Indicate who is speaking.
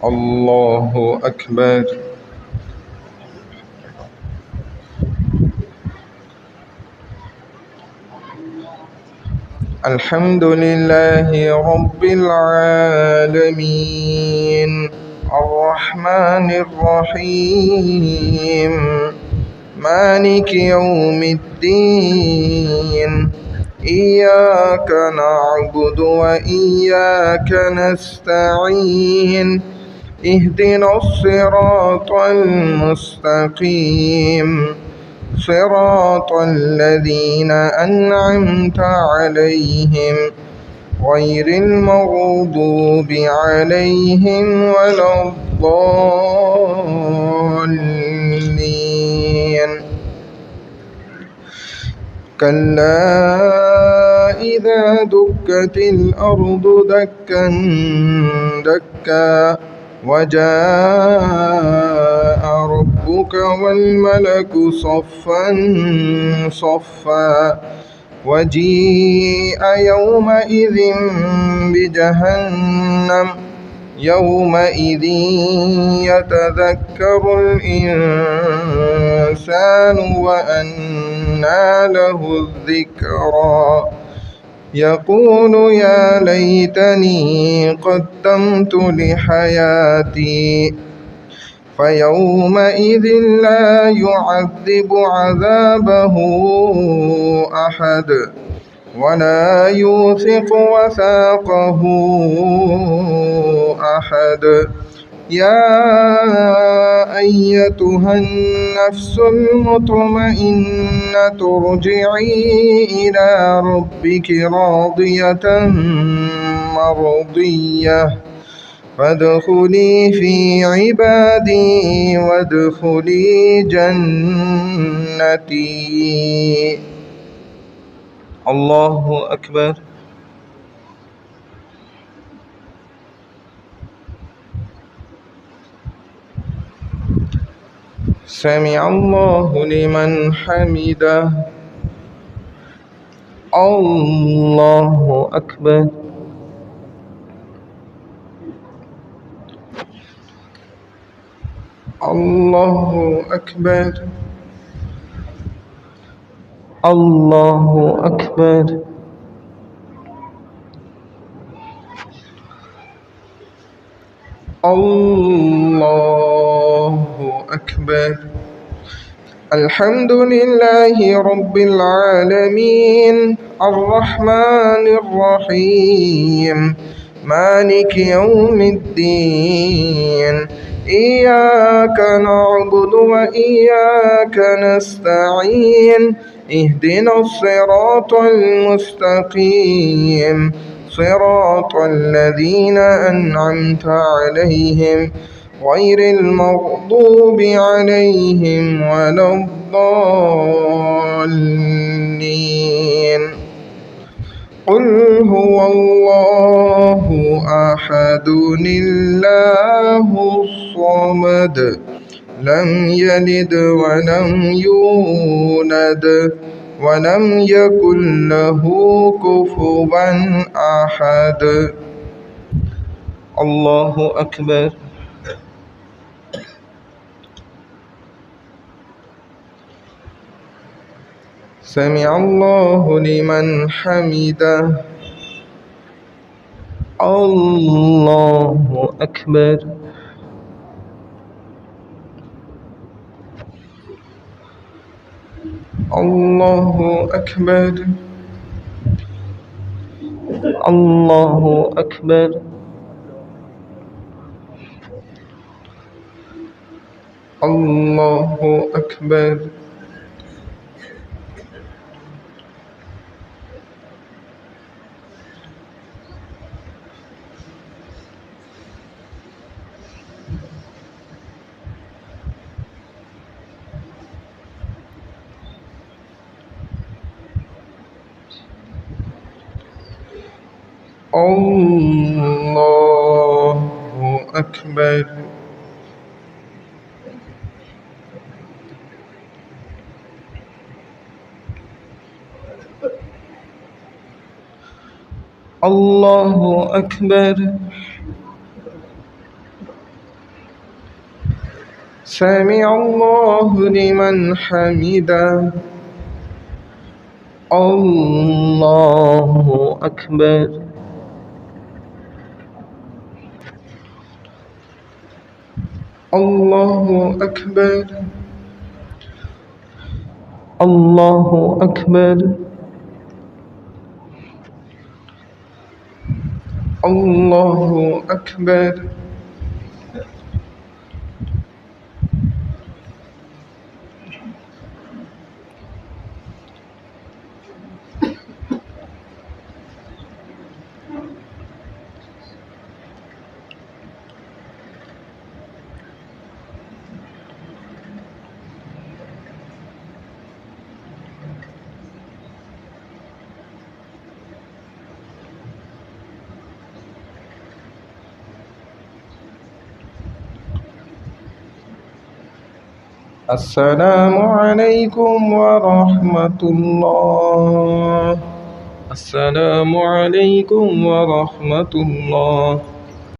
Speaker 1: الله أكبر. الحمد لله رب العالمين الرحمن الرحيم مالك يوم الدين إياك نعبد وإياك نستعين اهدنا الصراط المستقيم صراط الذين أنعمت عليهم غير المغضوب عليهم ولا الضالين. كلا إذا دكت الأرض دكا دكا وجاء ربك والملك صفا صفا وجيء يومئذ بجهنم يومئذ يتذكر الإنسان وأنى له الذكرى يقول يا ليتني قدمت لحياتي فيومئذ لا يعذب عذابه أحد ولا يوثق وثاقه أحد. يا أيتها النفس المطمئنة ارجعي إلى ربك راضية مرضية فادخلي في عبادي وادخلي جنتي. الله أكبر. سمع الله لمن حمده. الله أكبر. الله أكبر. الله أكبر. الله أكبر. الحمد لله رب العالمين الرحمن الرحيم مالك يوم الدين إياك نعبد وإياك نستعين اهدنا الصراط المستقيم صراط الذين أنعمت عليهم غير المغضوب عليهم ولا الضالين. قل هو الله أحد الله الصمد لم يلد ولم يولد ولم يكن له كفوا أحد. الله أكبر. سمع الله لمن حمده. الله أكبر. الله أكبر. الله أكبر. الله أكبر. الله أكبر. الله أكبر. سمع الله لمن حمده الله أكبر الله أكبر الله أكبر الله أكبر السلام عليكم ورحمة الله. السلام عليكم ورحمة الله.